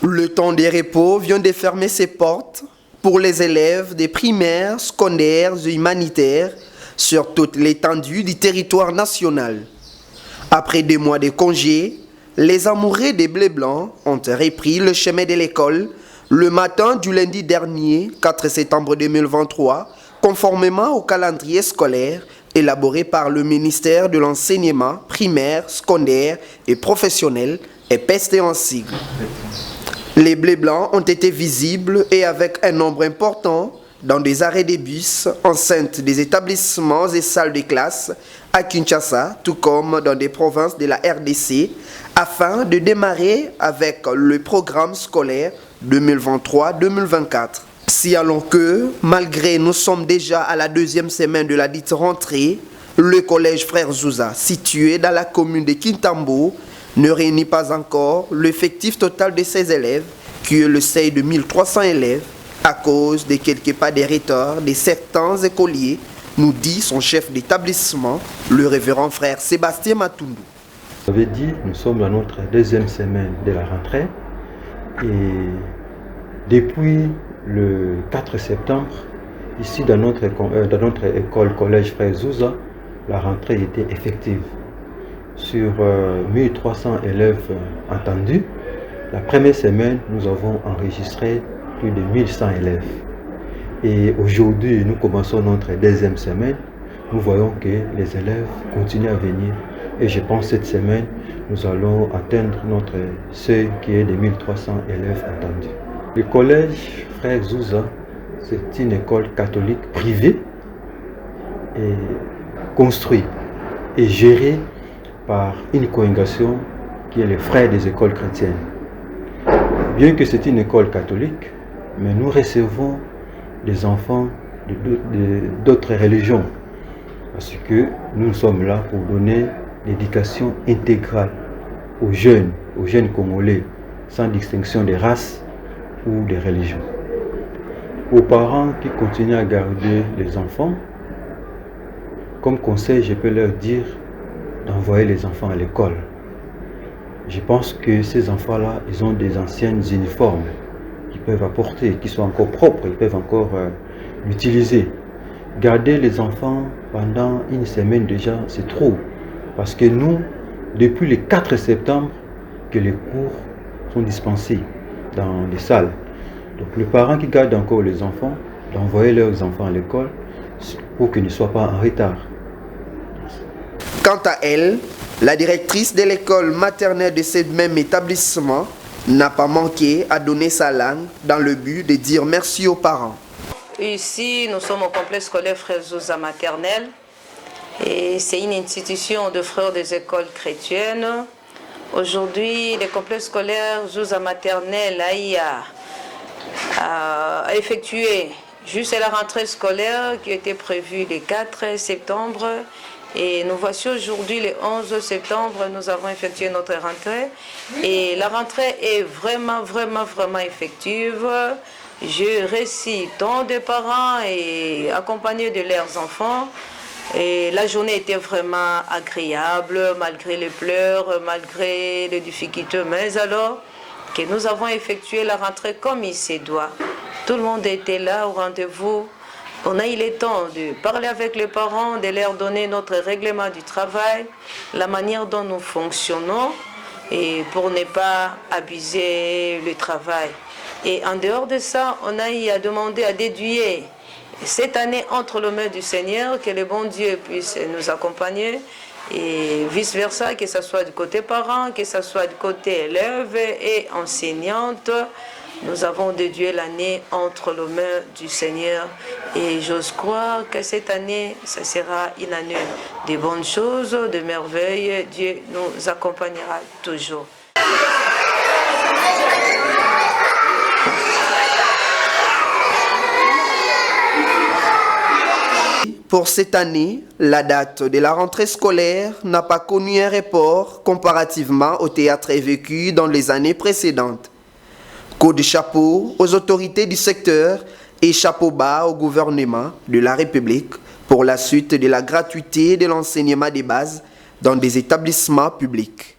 Le temps des repos vient de fermer ses portes pour les élèves des primaires, secondaires et humanitaires sur toute l'étendue du territoire national. Après 2 mois de congé, les amoureux des Blés Blancs ont repris le chemin de l'école le matin du lundi dernier, 4 septembre 2023, conformément au calendrier scolaire élaboré par le ministère de l'enseignement primaire, secondaire et professionnel, EPEST en sigle. Les Blés Blancs ont été visibles et avec un nombre important dans des arrêts de bus, enceintes des établissements et salles de classe à Kinshasa, tout comme dans des provinces de la RDC, afin de démarrer avec le programme scolaire 2023-2024. Si allons que, malgré nous sommes déjà à la 2e semaine de la dite rentrée, le collège Frère Zouza, situé dans la commune de Kintambo, ne réunit pas encore l'effectif total de ses élèves, qui est le seuil de 1300 élèves, à cause de quelques pas de retard de certains écoliers, nous dit son chef d'établissement, le révérend frère Sébastien Matundu. Vous avez dit, nous sommes dans notre 2e semaine de la rentrée et depuis le 4 septembre, ici dans notre école collège Frère Zouza, la rentrée était effective. Sur 1300 élèves entendus, la première semaine, nous avons enregistré plus de 1100 élèves. Et aujourd'hui, nous commençons notre 2e semaine. Nous voyons que les élèves continuent à venir. Et je pense que cette semaine, nous allons atteindre notre seuil qui est de 1300 élèves entendus. Le collège Frère Zouza, c'est une école catholique privée et construite et gérée par une congrégation qui est les frères des écoles chrétiennes. Bien que c'est une école catholique, mais nous recevons des enfants d'autres religions parce que nous sommes là pour donner l'éducation intégrale aux jeunes Congolais, sans distinction de race ou de religion. Aux parents qui continuent à garder les enfants, comme conseil, je peux leur dire d'envoyer les enfants à l'école. Je pense que ces enfants-là, ils ont des anciennes uniformes qu'ils peuvent apporter, qui sont encore propres, ils peuvent encore l'utiliser. Garder les enfants pendant 1 semaine déjà, c'est trop. Parce que nous, depuis le 4 septembre, que les cours sont dispensés dans les salles. Donc les parents qui gardent encore les enfants, d'envoyer leurs enfants à l'école pour qu'ils ne soient pas en retard. Quant à elle, la directrice de l'école maternelle de ce même établissement n'a pas manqué à donner sa langue dans le but de dire merci aux parents. Ici, nous sommes au complexe scolaire Frère Zouza maternelle et c'est une institution de frères des écoles chrétiennes. Aujourd'hui, le complexe scolaire Zouza maternelle a effectué juste la rentrée scolaire qui était prévue le 4 septembre. Et nous voici aujourd'hui le 11 septembre, nous avons effectué notre rentrée. Et la rentrée est vraiment effective. Je reçus tant de parents et accompagnés de leurs enfants. Et la journée était vraiment agréable, malgré les pleurs, malgré les difficultés. Mais alors que nous avons effectué la rentrée comme il se doit. Tout le monde était là au rendez-vous. On a eu le temps de parler avec les parents, de leur donner notre règlement du travail, la manière dont nous fonctionnons et pour ne pas abuser le travail. Et en dehors de ça, on a eu à demander à déduire cette année entre les mains du Seigneur, que le bon Dieu puisse nous accompagner et vice-versa, que ce soit du côté parents, que ce soit du côté élèves et enseignantes. Nous avons déduit l'année entre les mains du Seigneur et j'ose croire que cette année, ce sera une année de bonnes choses, de merveilles. Dieu nous accompagnera toujours. Pour cette année, la date de la rentrée scolaire n'a pas connu un report comparativement au théâtre vécu dans les années précédentes. Coup de chapeau aux autorités du secteur et chapeau bas au gouvernement de la République pour la suite de la gratuité de l'enseignement des bases dans des établissements publics.